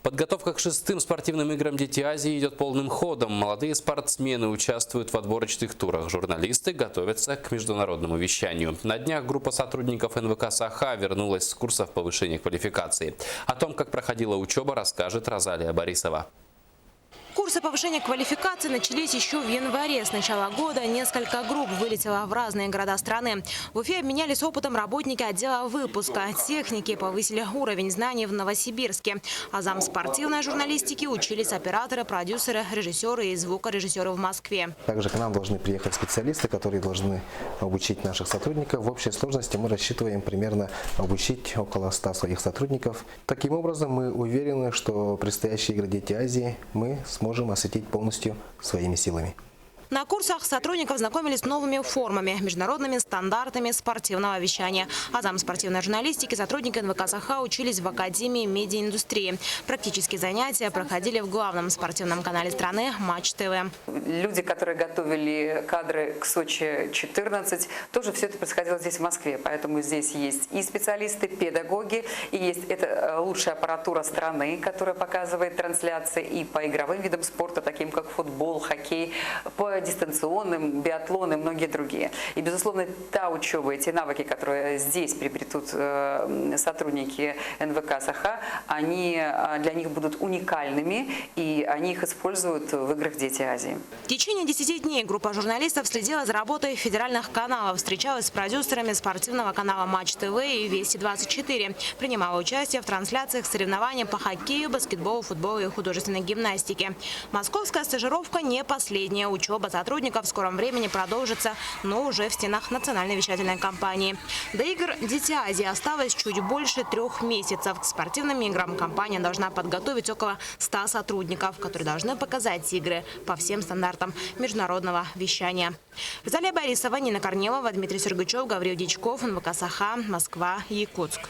Подготовка к 6-м спортивным играм «Дети Азии» идет полным ходом. Молодые спортсмены участвуют в отборочных турах. Журналисты готовятся к международному вещанию. На днях группа сотрудников НВК «Саха» вернулась с курсов повышения квалификации. О том, как проходила учеба, расскажет Розалия Борисова. Курсы повышения квалификации начались еще в январе. С начала года несколько групп вылетело в разные города страны. В Уфе обменялись опытом работники отдела выпуска. Техники повысили уровень знаний в Новосибирске. А зам спортивной журналистики учились операторы, продюсеры, режиссеры и звукорежиссеры в Москве. Также к нам должны приехать специалисты, которые должны обучить наших сотрудников. В общей сложности мы рассчитываем примерно обучить около 100 своих сотрудников. Таким образом, мы уверены, что предстоящие игры «Дети Азии» мы сможем осветить полностью своими силами. На курсах сотрудников знакомились с новыми формами, международными стандартами спортивного вещания. А зам спортивной журналистики сотрудники НВК «Саха» учились в Академии медиаиндустрии. Практические занятия проходили в главном спортивном канале страны «Матч ТВ». Люди, которые готовили кадры к Сочи-14, тоже все это происходило здесь, в Москве. Поэтому здесь есть и специалисты, педагоги, и есть лучшая аппаратура страны, которая показывает трансляции и по игровым видам спорта, таким как футбол, хоккей, по дистанционным, биатлон и многие другие. И, безусловно, та учеба, эти навыки, которые здесь приобретут сотрудники НВК «Саха», они для них будут уникальными, и они их используют в играх «Дети Азии». В течение 10 дней группа журналистов следила за работой федеральных каналов, встречалась с продюсерами спортивного канала «Матч ТВ» и «Вести-24». Принимала участие в трансляциях соревнований по хоккею, баскетболу, футболу и художественной гимнастике. Московская стажировка не последняя. Учеба сотрудников в скором времени продолжится, но уже в стенах национальной вещательной компании. До игр «Дети Азии» осталось чуть больше 3 месяцев. К спортивным играм компания должна подготовить около 100 сотрудников, которые должны показать игры по всем стандартам международного вещания. Розалия Борисова, Нина Корнилова, Дмитрий Сергачев, Гавриил Дичков, НВК «Саха», Москва, Якутск.